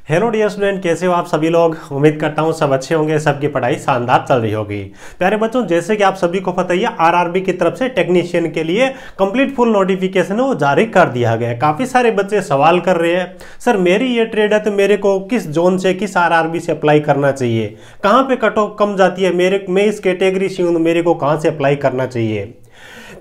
Hello dear student, कैसे हो आप सभी लोग। उम्मीद करता हूँ सब अच्छे होंगे, सबकी पढ़ाई शानदार चल रही होगी। प्यारे बच्चों, जैसे कि आप सभी को पता ही है, आरआरबी की तरफ से टेक्नीशियन के लिए कंप्लीट फुल नोटिफिकेशन है वो जारी कर दिया गया है। काफ़ी सारे बच्चे सवाल कर रहे हैं, सर मेरी ये ट्रेड है तो मेरे को किस जोन से, किस आरआरबी से अप्लाई करना चाहिए, कहाँ पे कट ऑफ कम जाती है, मैं इस कैटेगरी से हूँ, मेरे को कहाँ से अप्लाई करना चाहिए।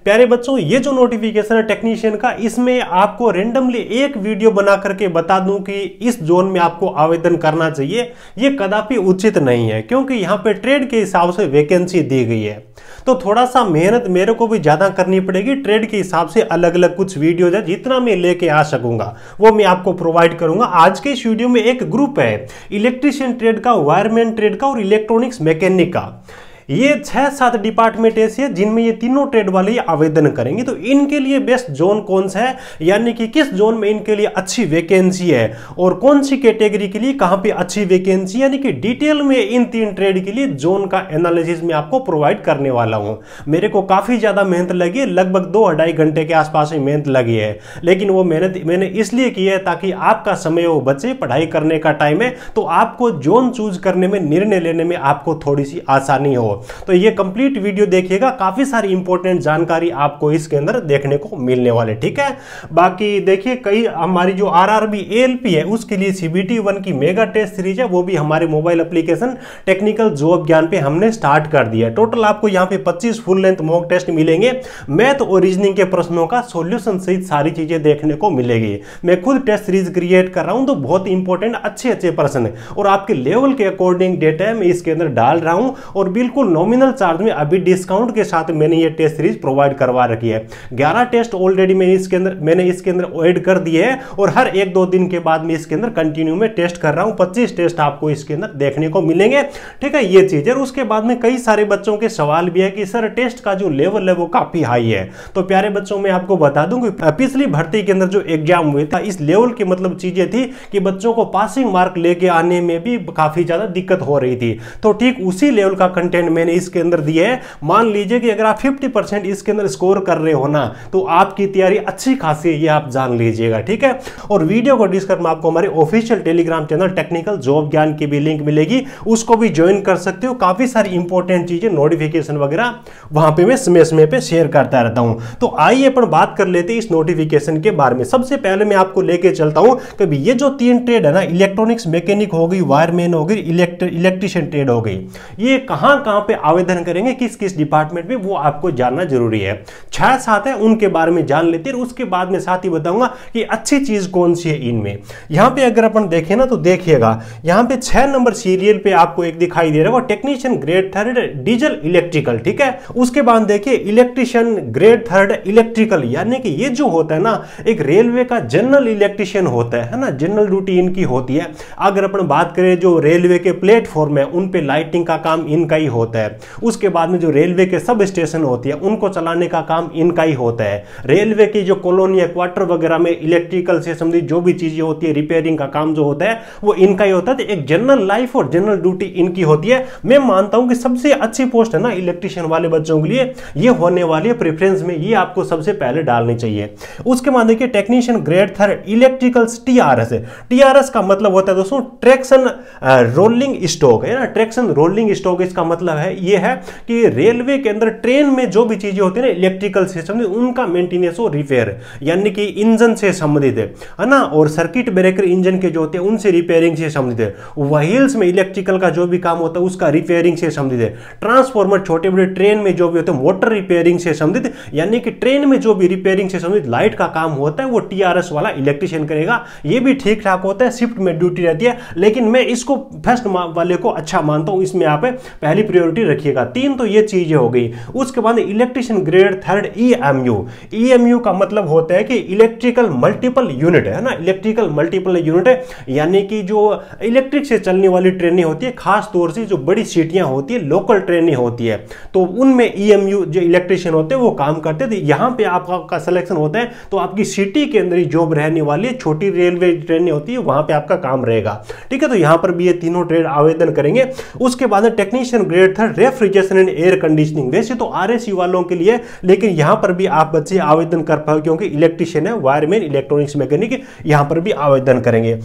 प्यारे बच्चों, ये जो नोटिफिकेशन है टेक्नीशियन का, इसमें आपको रेंडमली एक वीडियो बना करके बता दूं कि इस जोन में आपको आवेदन करना चाहिए, ये कदापि उचित नहीं है, क्योंकि यहाँ पे ट्रेड के हिसाब से वैकेंसी दी गई है। तो थोड़ा सा मेहनत मेरे को भी ज़्यादा करनी पड़ेगी। ट्रेड के हिसाब से अलग अलग कुछ वीडियोज है, जितना मैं लेके आ सकूंगा वो मैं आपको प्रोवाइड करूंगा। आज के इस वीडियो में एक ग्रुप है इलेक्ट्रीशियन ट्रेड का, वायरमैन ट्रेड का और इलेक्ट्रॉनिक्स मैकेनिक का। ये 6-7 डिपार्टमेंट ऐसे हैं जिनमें ये तीनों ट्रेड वाले आवेदन करेंगे। तो इनके लिए बेस्ट जोन कौन सा है, यानी कि किस जोन में इनके लिए अच्छी वैकेंसी है और कौन सी कैटेगरी के लिए कहां पे अच्छी वैकेंसी, यानी कि डिटेल में इन 3 ट्रेड के लिए जोन का एनालिसिस मैं आपको प्रोवाइड करने वाला हूं। मेरे को काफी ज्यादा मेहनत लगी है, लगभग 2-2.5 घंटे के आसपास ही मेहनत लगी है, लेकिन वो मेहनत मैंने इसलिए की है ताकि आपका समय वो बचे, पढ़ाई करने का टाइम है, तो आपको जोन चूज करने में, निर्णय लेने में आपको थोड़ी सी आसानी हो। तो ये कंप्लीट वीडियो देखिएगा, काफी सारी इंपॉर्टेंट जानकारी आपको इसके अंदर देखने को मिलने वाले, ठीक है। बाकी देखिए, कई हमारी जो आरआरबी एएलपी है उसके लिए सीबीटी 1 की मेगा टेस्ट सीरीज है, वो भी हमारे मोबाइल एप्लीकेशन टेक्निकल जॉब ज्ञान पे हमने स्टार्ट कर दिया है। टोटल आपको यहाँ पे 25 फुल लेंथ मॉक टेस्ट मिलेंगे, मैथ और रीजनिंग के प्रश्नों का सॉल्यूशन सहित सारी चीजें देखने को मिलेगी। मैं खुद टेस्ट सीरीज क्रिएट कर रहा हूं, तो बहुत इंपॉर्टेंट अच्छे प्रश्न और आपके लेवल के अकॉर्डिंग डेटा मैं इसके अंदर डाल रहा हूं, और बिल्कुल नॉमिनल चार्ज में अभी डिस्काउंट के साथ मैंने ये टेस्ट सीरीज प्रोवाइड करवा रखी है। 11 टेस्ट ऑलरेडी मैंने इसके अंदर ऐड कर दिए हैं, और हर 1-2 दिन के बाद मैं इसके अंदर कंटिन्यू में टेस्ट कर रहा हूं। 25 टेस्ट आपको इसके अंदर देखने को मिलेंगे, ठीक है। ये चीज है। उसके बाद में कई सारे बच्चों के सवाल भी है कि सर टेस्ट का जो लेवल है वो काफी हाई है। तो प्यारे बच्चों, मैं आपको बता दूं कि पिछली भर्ती के अंदर जो एग्जाम हुए था, इस लेवल की मतलब चीजें थी कि बच्चों को पासिंग मार्क लेके आने में भी काफी ज्यादा दिक्कत हो रही थी। तो ठीक उसी लेवल का कंटेंट मैंने इसके अंदर दिए है। मान लीजिए कि अगर आप 50% इसके अंदर स्कोर कर रहे हो ना, तो आपकी तैयारी अच्छी खासी है, ये आप जान लीजिएगा, ठीक है। और वीडियो को डिस्क्रिप्शन में आपको हमारे official Telegram channel technical job ज्ञान की भी लिंक मिलेगी, उसको भी ज्वाइन कर सकते हो। काफी सारी इंपॉर्टेंट चीजें, नोटिफिकेशन वगैरह वहां पे मैं समय पे शेयर करता रहता हूं। तो आइए अपन बात कर लेते हैं इस नोटिफिकेशन के बारे में। सबसे पहले मैं आपको लेके चलता हूं कि ये जो 3 ट्रेड है ना, इलेक्ट्रॉनिक्स मैकेनिक हो गई, वायरमैन हो गई, इलेक्ट्रीशियन ट्रेड हो गई, ये कहां पे आवेदन करेंगे, किस किस डिपार्टमेंट में, वो आपको जानना जरूरी है। 6-7 है, उनके बारे में जान लेते हैं। उसके बाद में साथ ही बताऊंगा कि अच्छी चीज कौन सी है इनमें। यहां पे अगर अपन देखें ना, तो देखिएगा यहां पे 6 नंबर सीरियल पे आपको एक दिखाई दे रहा है, वो टेक्नीशियन ग्रेड 3 डीजल इलेक्ट्रिकल, ठीक है। उसके बाद देखिए इलेक्ट्रीशियन ग्रेड 3 इलेक्ट्रिकल, यानी कि ये जो होता है ना, एक रेलवे का जनरल इलेक्ट्रीशियन होता है ना, जनरल ड्यूटी इनकी होती है। अगर अपन बात करें जो रेलवे के प्लेटफॉर्म है, उन पे लाइटिंग का काम इनका ही होता है। उसके बाद में जो रेलवे के सब स्टेशन होती है, उनको चलाने का काम इनका ही होता है। रेलवे की जो कॉलोनी है, क्वार्टर वगैरह में इलेक्ट्रिकल से संबंधित जो भी चीजें होती है, रिपेयरिंग का काम जो होता है वो इनका ही होता है। तो एक जनरल लाइफ और जनरल ड्यूटी इनकी होती है। मैं मानता हूं कि सबसे अच्छी पोस्ट है ना इलेक्ट्रीशियन वाले बच्चों के लिए, ये होने वाली है प्रेफरेंस में, ये आपको सबसे पहले डालनी चाहिए। उसके बाद देखिए टेक्नीशियन ग्रेड 3 इलेक्ट्रिकल टीआरएस है। टीआरएस का मतलब होता है दोस्तों ट्रैक्शन रोलिंग स्टॉक, है ना। ट्रैक्शन रोलिंग स्टॉक, इसका मतलब है ये है कि रेलवे के अंदर ट्रेन में जो भी चीजें होती है ना इलेक्ट्रिकल से संबंधित, उनका मेंटेनेंस और रिपेयर, यानी कि इंजन से संबंधित है ना, और सर्किट ब्रेकर इंजन के जो होते हैं उनसे रिपेयरिंग से संबंधित है। व्हील्स में इलेक्ट्रिकल का जो भी काम होता है उसका रिपेयरिंग से संबंधित है। ट्रांसफॉर्मर छोटे बड़े ट्रेन में जो भी होते हैं मोटर रिपेयरिंग से संबंधित, यानी कि ट्रेन में जो भी रिपेयरिंग से संबंधित लाइट का काम होता है वो टीआरएस वाला इलेक्ट्रीशियन करेगा। ये भी ठीक ठाक होता है, शिफ्ट में ड्यूटी रहती है, लेकिन मैं इसको फर्स्ट वाले को अच्छा मानता हूं, इसमें आप पहली प्रायोरिटी रखिएगा। 3 तो ये चीजें हो गई। उसके बाद इलेक्ट्रीशियन ग्रेड 3 ईएमयू। ईएमयू का मतलब होता है कि इलेक्ट्रिकल मल्टीपल यूनिट, है ना। इलेक्ट्रिकल मल्टीपल यूनिट है, यानी कि जो इलेक्ट्रिक से चलने वाली ट्रेनें होती है, खास तौर से जो बड़ी सिटियां होती है, लोकल ट्रेनें होती है, तो उनमें ईएमयू जो इलेक्ट्रीशियन होते हैं वो काम करते थे। यहां पे आपका सिलेक्शन होता है तो आपकी सिटी के अंदर ही जॉब रहने वाली है, छोटी रेलवे ट्रेनें होती है, वहां पे आपका काम रहेगा, ठीक है। तो यहां पर भी ये तीनों ट्रेड आवेदन करेंगे। उसके बाद technician grade 3 refrigeration and air conditioning, वैसे तो आरएससी वालों के लिए, लेकिन यहां पर भी आप बच्चे आवेदन कर पाओ, क्योंकि इलेक्ट्रीशियन है, वायरमैन, इलेक्ट्रॉनिक्स मैकेनिक, यहां पर भी आवेदन करेंगे।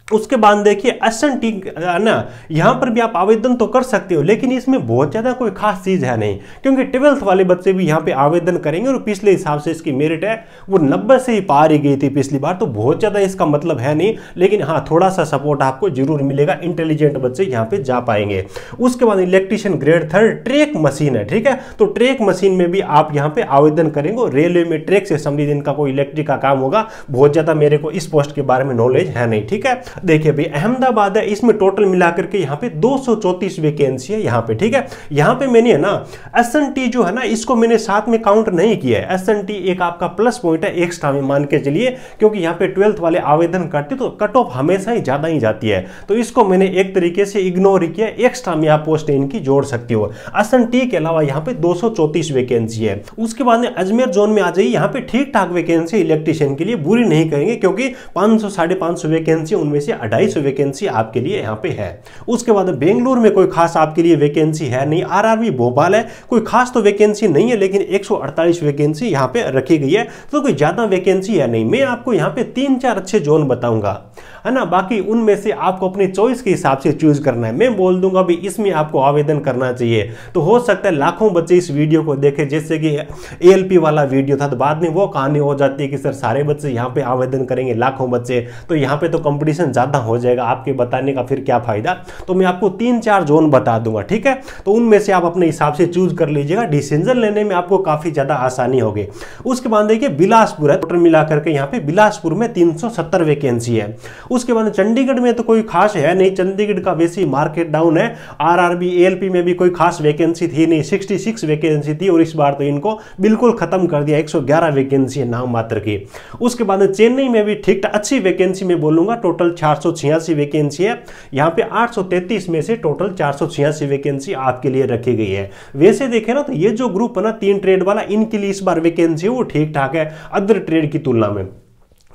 उसके बाद देखिए एसएनटी ना, यहाँ पर भी आप आवेदन तो कर सकते हो, लेकिन इसमें बहुत ज़्यादा कोई खास चीज़ है नहीं, क्योंकि 12th वाले बच्चे भी यहाँ पे आवेदन करेंगे और पिछले हिसाब से इसकी मेरिट है वो 90 से ही पार ही गई थी पिछली बार, तो बहुत ज़्यादा इसका मतलब है नहीं, लेकिन हाँ थोड़ा सा सपोर्ट आपको जरूर मिलेगा, इंटेलिजेंट बच्चे यहाँ पे जा पाएंगे। उसके बाद इलेक्ट्रीशियन ग्रेड 3 ट्रैक मशीन है, ठीक है, तो ट्रैक मशीन में भी आप यहाँ पे आवेदन करेंगे। रेलवे में ट्रैक से संबंधित इनका कोई इलेक्ट्रिक का काम होगा, बहुत ज़्यादा मेरे को इस पोस्ट के बारे में नॉलेज है नहीं, ठीक है। देखिए भाई अहमदाबाद है, इसमें टोटल मिलाकर के यहाँ पे 234 वैकेंसी है यहाँ पे, ठीक है। यहाँ पे मैंने है ना एसएनटी जो है ना इसको मैंने साथ में काउंट नहीं किया है, एसएनटी एक आपका प्लस पॉइंट है एक्स्ट्रा में मान के चलिए, क्योंकि यहाँ पे 12th वाले आवेदन करते तो कट ऑफ हमेशा ही ज्यादा ही जाती है, तो इसको मैंने एक तरीके से इग्नोर किया, एक्स्ट्रा में आप पोस्ट इनकी जोड़ सकते हो। एसएनटी के अलावा यहाँ पे 234 वैकेंसी है। उसके बाद में अजमेर जोन में आ जाइए, यहाँ पे ठीक ठाक वैकेंसी इलेक्ट्रीशियन के लिए, बुरी नहीं करेंगे, क्योंकि 500 550 वैकेंसी, उनमें से 250 वैकेंसी आपके लिए यहाँ पे है। उसके बाद बेंगलुरु में कोई खास आपके लिए वैकेंसी है नहीं, आरआरबी भोपाल है, कोई खास तो वैकेंसी नहीं है, लेकिन 148 वैकेंसी यहाँ पे रखी गई है, तो कोई ज्यादा वैकेंसी है नहीं। मैं आपको यहाँ पे 3-4 अच्छे जोन बताऊंगा, है ना, बाकी उनमें से आपको अपनी चॉइस के हिसाब से चूज करना है। मैं बोल दूंगा भी इसमें आपको आवेदन करना चाहिए, तो हो सकता है लाखों बच्चे इस वीडियो को देखें, जैसे कि एएलपी वाला वीडियो था, तो बाद में वो कहानी हो जाती है कि सर सारे बच्चे यहाँ पे आवेदन करेंगे, लाखों बच्चे, तो यहाँ पे तो कंपटीशन ज्यादा हो जाएगा, आपके बताने का फिर क्या फायदा। तो मैं आपको 3-4 जोन बता दूंगा, ठीक है, तो उनमें से आप अपने हिसाब से चूज कर लीजिएगा, डिसीजन लेने में आपको काफी ज्यादा आसानी होगी। उसके बाद देखिए बिलासपुर है, टोटल मिला करके यहाँ पे बिलासपुर में 370 वैकेंसी है। उसके बाद चंडीगढ़ में तो कोई खास है नहीं, चंडीगढ़ का वैसे मार्केट डाउन है, आरआरबी एएलपी में भी कोई खास वैकेंसी थी नहीं, 66 वैकेंसी थी, और इस बार तो इनको बिल्कुल खत्म कर दिया, 111 वैकेंसी है नाम मात्र की। उसके बाद चेन्नई में भी ठीक अच्छी वैकेंसी में बोलूंगा, टोटल 486 वैकेंसी है, यहाँ पे 833 में से टोटल 486 वैकेंसी आपके लिए रखी गई है। वैसे देखें ना तो ये जो ग्रुप है ना 3 ट्रेड वाला, इनके लिए इस बार वैकेंसी वो ठीक ठाक है अदर ट्रेड की तुलना में।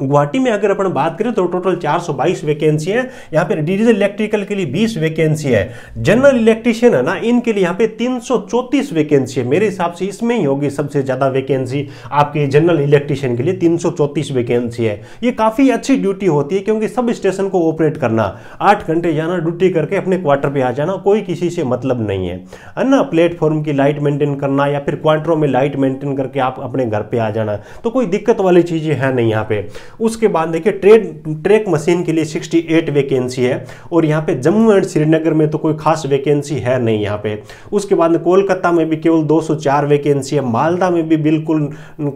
गुवाहाटी में अगर अपन बात करें तो टोटल 422 वैकेंसी है, यहाँ पे डीजल इलेक्ट्रिकल के लिए 20 वैकेंसी है, जनरल इलेक्ट्रिशियन है ना इनके लिए यहाँ पे 334 वैकेंसी है। मेरे हिसाब से इसमें ही होगी सबसे ज्यादा वैकेंसी आपके जनरल इलेक्ट्रिशियन के लिए, 334 वैकेंसी है। ये काफी अच्छी ड्यूटी होती है, क्योंकि सब स्टेशन को ऑपरेट करना, 8 घंटे जाना, ड्यूटी करके अपने क्वार्टर पे आ जाना, कोई किसी से मतलब नहीं है ना। प्लेटफॉर्म की लाइट मेंटेन करना या फिर क्वार्टरों में लाइट मेंटेन करके आप अपने घर पे आ जाना, तो कोई दिक्कत वाली चीजें है नहीं यहाँ पे। उसके बाद देखिए ट्रैक मशीन के लिए 68 वैकेंसी है, और यहाँ पे जम्मू एंड श्रीनगर में तो कोई खास वैकेंसी है नहीं यहाँ पे। उसके बाद कोलकाता में भी केवल 204 वैकेंसी है, मालदा में भी बिल्कुल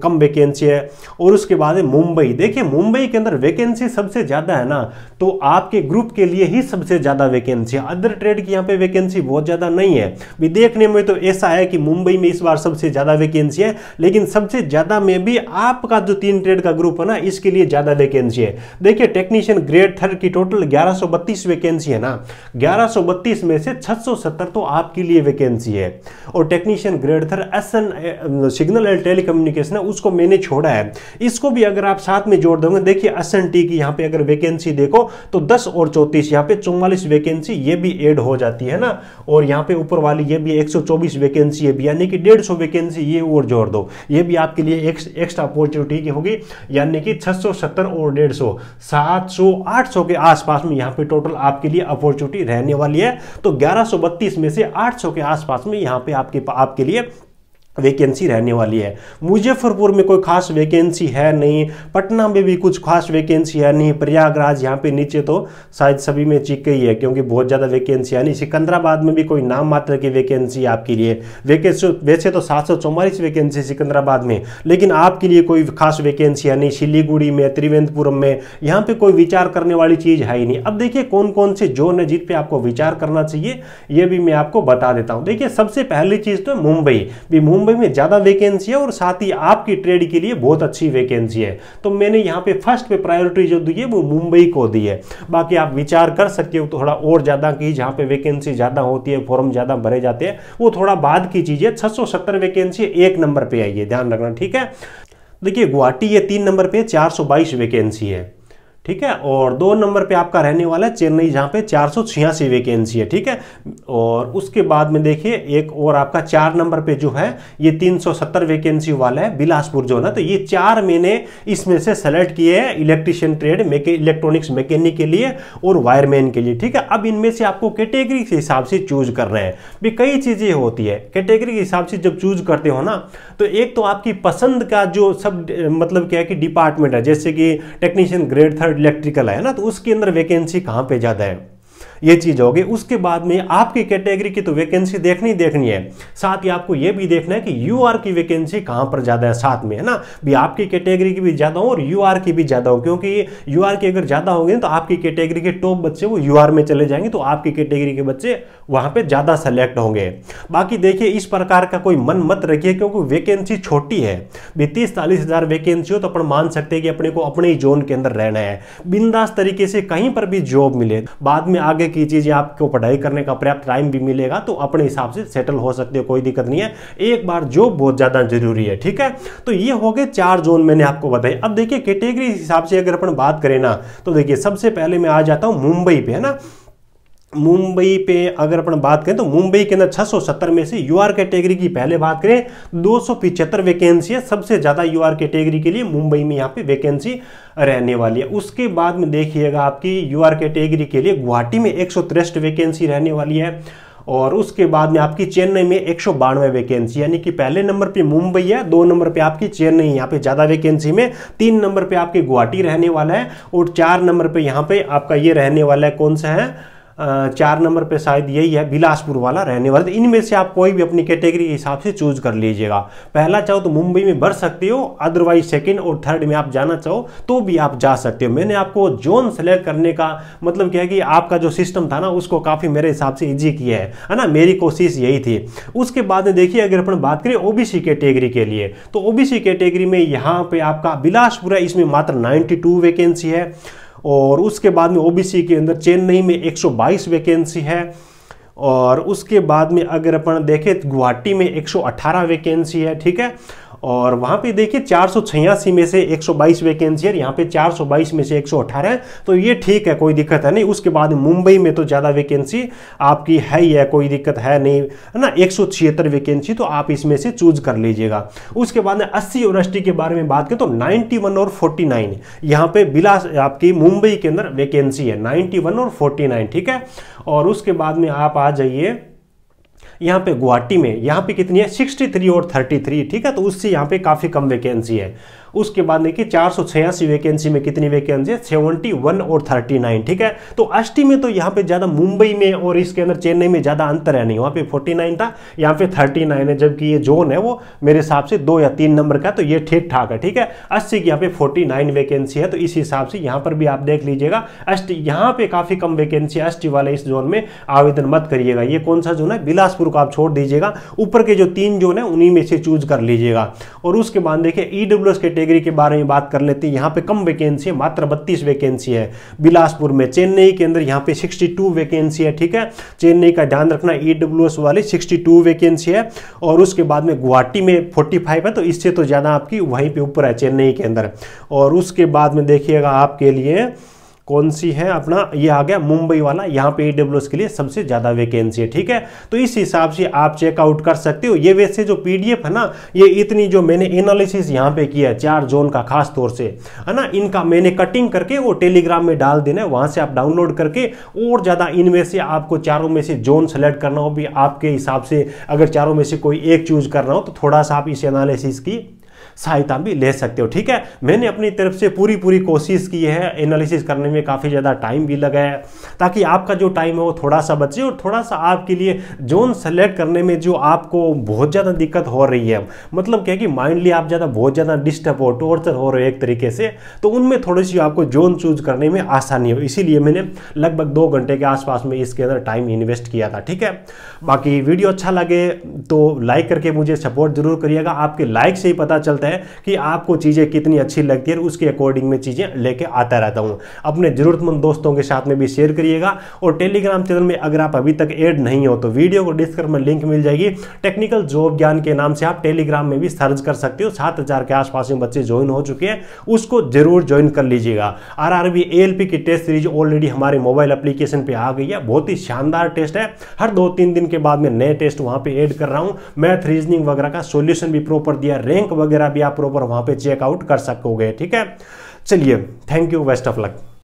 कम वैकेंसी है, और उसके बाद मुंबई, देखिए मुंबई के अंदर वैकेंसी सबसे ज्यादा है ना, तो आपके ग्रुप के लिए ही सबसे ज्यादा वैकेंसी है, अदर ट्रेड की यहाँ पे वैकेंसी बहुत ज्यादा नहीं है। भी देखने में तो ऐसा है कि मुंबई में इस बार सबसे ज्यादा वैकेंसी है, लेकिन सबसे ज्यादा में भी आपका जो 3 ट्रेड का ग्रुप है ना इसके लिए ज्यादा वैकेंसी है। देखिए टेक्नीशियन ग्रेड 3 की टोटल 1132 वैकेंसी है ना, 1132 में से 670 तो आपके लिए वैकेंसी है, और technician grade 3 SN signal and telecommunication है उसको मैंने छोड़ा है, इसको भी अगर आप साथ में जोड़ दोगे, देखिए एसएनटी की यहाँ पे अगर वैकेंसी देखो तो 10 और 34 यहाँ पे 44 वैकेंसी ये भी ऐड हो जाती है ना, और यहाँ पे ऊपर वाली ये भी 124 वैकेंसी है, यानी कि 150 वैकेंसी ये और जोड़ दो, ये भी आपके लिए एक्स्ट्रा अपॉर्चुनिटी की होगी, यानी कि 670 और 150 700 800 के आसपास में यहाँ पे टोटल आपके लिए अपॉर्चुनिटी रहने वाली है। तो 1132 में से 800 के आसपास में यहाँ पे आपके लिए वैकेंसी रहने वाली है। मुजफ्फरपुर में कोई खास वैकेंसी है नहीं, पटना में भी कुछ खास वैकेंसी है नहीं, प्रयागराज यहाँ पे नीचे तो शायद सभी में चिक गई है क्योंकि बहुत ज़्यादा वैकेंसी है नहीं, सिकंदराबाद में भी कोई नाम मात्र की वैकेंसी आपके लिए, वैसे तो 744 वैकेंसी सिकंदराबाद में, लेकिन आपके लिए कोई खास वैकेंसी है नहीं। सिलीगुड़ी में, त्रिवेंद्रपुरम में यहाँ पे कोई विचार करने वाली चीज़ है ही नहीं। अब देखिए कौन कौन से जोन है जिस पे आपको विचार करना चाहिए, ये भी मैं आपको बता देता हूँ। देखिए सबसे पहली चीज़ तो मुंबई में ज्यादा वैकेंसी है, और साथ ही आपकी ट्रेड के लिए बहुत अच्छी वैकेंसी है, तो मैंने यहाँ पे फर्स्ट पे प्रायोरिटी जो दी है वो मुंबई को दी है। बाकी आप विचार कर सकते हो थोड़ा और ज्यादा की, जहाँ पे वैकेंसी ज्यादा होती है, फॉर्म ज्यादा भरे जाते हैं, वो थोड़ा बाद की चीज है। 670 वैकेंसी 1 नंबर पे आई है, ध्यान रखना, ठीक है। देखिए गुवाहाटी ये 3 नंबर पे 422 वैकेंसी है, ठीक है। और 2 नंबर पे आपका रहने वाला है चेन्नई, जहां पे 486 वैकेंसी है, ठीक है। और उसके बाद में देखिए एक और आपका 4 नंबर पे जो है ये 370 वैकेंसी वाला है बिलासपुर जो है ना। तो ये 4 मैंने इसमें से सेलेक्ट किए हैं इलेक्ट्रिशियन ट्रेड, इलेक्ट्रॉनिक्स मैकेनिक के लिए और वायरमैन के लिए, ठीक है। अब इनमें से आपको कैटेगरी के हिसाब से चूज करना है। भी कई चीजें होती है कैटेगरी के हिसाब से जब चूज करते हो ना, तो एक तो आपकी पसंद का जो सब मतलब क्या है कि डिपार्टमेंट है, जैसे कि टेक्नीशियन ग्रेड 3 इलेक्ट्रिकल है ना, तो उसके अंदर वैकेंसी कहां पे ज्यादा है, ये चीज होगी। उसके बाद में आपकी कैटेगरी की तो वैकेंसी देखनी है, साथ ही आपको ये भी देखना है कि यूआर की वैकेंसी कहां पर ज्यादा है साथ में, है ना। भी आपकी कैटेगरी की भी ज्यादा हो और यूआर की भी ज्यादा हो, क्योंकि यूआर की अगर ज्यादा होंगे तो आपकी कैटेगरी के टॉप बच्चे वो यूआर में चले जाएंगे, तो आपकी कैटेगरी के बच्चे वहां पे ज्यादा सेलेक्ट होंगे। बाकी देखिए इस प्रकार का कोई मन मत रखिए, क्योंकि वैकेंसी छोटी है। 30-40 हजार वैकेंसी हो तो अपन मान सकते हैं कि अपने को अपने ही जोन के अंदर रहना है, बिंदास तरीके से कहीं पर भी जॉब मिले, बाद में आगे की चीजें आपको पढ़ाई करने का पर्याप्त टाइम भी मिलेगा, तो अपने हिसाब से सेटल हो सकते हो, कोई दिक्कत नहीं है। एक बार जॉब बहुत ज्यादा जरूरी है, ठीक है। तो ये हो गए 4 जोन मैंने आपको बताए। अब देखिए कैटेगरी हिसाब से अगर अपन बात करें ना, तो देखिए सबसे पहले मैं आ जाता हूं मुंबई पे, है ना। मुंबई पे अगर अपन बात करें तो मुंबई के अंदर 670 में से यूआर कैटेगरी की पहले बात करें 275 वैकेंसी है, सबसे ज्यादा यूआर कैटेगरी के लिए मुंबई में यहाँ पे वैकेंसी रहने वाली है। उसके बाद में देखिएगा आपकी यूआर कैटेगरी के लिए गुवाहाटी में 163 वैकेंसी रहने वाली है, और उसके बाद में आपकी चेन्नई में 192 वैकेंसी, यानी कि पहले नंबर पे मुंबई है, 2 नंबर पे आपकी चेन्नई, यहाँ पे ज्यादा वैकेंसी में, 3 नंबर पे आपकी गुवाहाटी रहने वाला है, और 4 नंबर पे यहाँ पे आपका ये रहने वाला है, कौन सा है 4 नंबर पे शायद यही है बिलासपुर वाला रहने वाला। तो इनमें से आप कोई भी अपनी कैटेगरी के हिसाब से चूज कर लीजिएगा। पहला चाहो तो मुंबई में भर सकते हो, अदरवाइज सेकंड और थर्ड में आप जाना चाहो तो भी आप जा सकते हो। मैंने आपको जोन सेलेक्ट करने का मतलब क्या है कि आपका जो सिस्टम था ना उसको काफी मेरे हिसाब से इजी किया है ना, मेरी कोशिश यही थी। उसके बाद में देखिए अगर अपन बात करें ओबीसी कैटेगरी के लिए, तो ओबीसी कैटेगरी में यहाँ पे आपका बिलासपुर है, इसमें मात्र 92 वैकेंसी है। और उसके बाद में ओबीसी के अंदर चेन्नई में 122 वैकेंसी है, और उसके बाद में अगर अपन देखें गुवाहाटी में 118 वैकेंसी है, ठीक है। और वहां पे देखिए 486 में से 122 वैकेंसी है, यहाँ पे 422 में से 118 है, तो ये ठीक है, कोई दिक्कत है नहीं। उसके बाद मुंबई में तो ज़्यादा वैकेंसी आपकी है ही है, कोई दिक्कत है नहीं, है ना, 176 वैकेंसी, तो आप इसमें से चूज कर लीजिएगा। उसके बाद में 80 और एसटी के बारे में बात करें तो 91 और 49 यहाँ पे बिलास आपकी मुंबई के अंदर वैकेंसी है, 91 और 49, ठीक है। और उसके बाद में आप आ जाइए यहाँ पे गुवाहाटी में, यहाँ पे कितनी है 63 और 33, ठीक है। तो उससे यहाँ पे काफी कम वैकेंसी है। उसके बाद देखिए 486 वैकेंसी में कितनी वैकेंसी है 71 और 39, ठीक है। तो एसटी में तो यहाँ पे ज्यादा मुंबई में और इसके अंदर चेन्नई में ज्यादा अंतर है नहीं, वहाँ पे 49 था, यहाँ पे 39 है, जबकि ये जोन है वो मेरे हिसाब से 2 या 3 नंबर का, तो ये ठीक ठाक है, ठीक है। 80 की यहाँ पे 49 वैकेंसी है, तो इस हिसाब से यहाँ पर भी आप देख लीजिएगा। एसटी यहाँ पे काफी कम वैकेंसी है, एसटी वाले इस जोन में आवेदन मत करिएगा। ये कौन सा जोन है बिलासपुर को आप छोड़ दीजिएगा, ऊपर के जो 3 जोन है उन्हीं में से चूज कर लीजिएगा। और उसके बाद देखिए ईडब्ल्यूएस कैटेगरी के बारे में बात कर लेते हैं। यहाँ पे कम वैकेंसी है, मात्र 32 वैकेंसी है बिलासपुर में। चेन्नई के अंदर यहाँ पे 62 वैकेंसी है, ठीक है। चेन्नई का ध्यान रखना, ईडब्ल्यूएस वाली 62 वैकेंसी है। और उसके बाद में गुवाहाटी में 45 है, तो इससे तो ज्यादा आपकी वहीं पे ऊपर है चेन्नई के अंदर। और उसके बाद में देखिएगा आपके लिए कौन सी है अपना, ये आ गया मुंबई वाला, यहाँ पे ईडब्ल्यूएस के लिए सबसे ज्यादा वैकेंसी है, ठीक है। तो इस हिसाब से आप चेकआउट कर सकते हो। ये वैसे जो पीडीएफ है ना, ये इतनी जो मैंने एनालिसिस यहाँ पे किया है 4 जोन का खास तौर से, है ना, इनका मैंने कटिंग करके वो टेलीग्राम में डाल देना है, वहां से आप डाउनलोड करके, और ज्यादा इनमें से आपको चारों में से जोन सेलेक्ट करना हो भी आपके हिसाब से, अगर चारों में से कोई एक चूज करना हो तो थोड़ा सा आप इस एनालिसिस की सहायता भी ले सकते हो, ठीक है। मैंने अपनी तरफ से पूरी कोशिश की है, एनालिसिस करने में काफ़ी ज़्यादा टाइम भी लगा है, ताकि आपका जो टाइम है वो थोड़ा सा बचे, और थोड़ा सा आपके लिए जोन सेलेक्ट करने में जो आपको बहुत ज़्यादा दिक्कत हो रही है, मतलब क्या कि माइंडली आप ज़्यादा बहुत ज़्यादा डिस्टर्ब हो, टॉर्चर हो रहे हो एक तरीके से, तो उनमें थोड़ी सी आपको जोन चूज करने में आसानी हो। इसीलिए मैंने लगभग 2 घंटे के आसपास में इसके अंदर टाइम इन्वेस्ट किया था, ठीक है। बाकी वीडियो अच्छा लगे तो लाइक करके मुझे सपोर्ट जरूर करिएगा, आपके लाइक से ही पता चल चलता है कि आपको चीज़ें कितनी अच्छी लगती है, उसके अकॉर्डिंग में चीज़ें लेके आता रहता हूँ। अपने ज़रूरतमंद दोस्तों के साथ में भी शेयर करिएगा। और टेलीग्राम चैनल में अगर आप अभी तक ऐड नहीं हो तो वीडियो को डिस्क्रिप्शन में लिंक मिल जाएगी, टेक्निकल जॉब ज्ञान के नाम से आप टेलीग्राम में भी सर्च कर सकते हो। 7,000 के आसपास में बच्चे ज्वाइन हो चुके हैं, उसको जरूर ज्वाइन कर लीजिएगा। आरआरबी एएलपी की टेस्ट सीरीज ऑलरेडी हमारे मोबाइल एप्लीकेशन पे आ गई है, बहुत ही शानदार टेस्ट है। हर 2-3 दिन के बाद में नए टेस्ट वहां पे ऐड कर रहा हूं। मैथ रीजनिंग वगैरह का सॉल्यूशन भी प्रॉपर दिया, रैंक वगैरह भी आप प्रॉपर वहां पे चेकआउट कर सकोगे। ठीक है, चलिए, thank you, best of luck.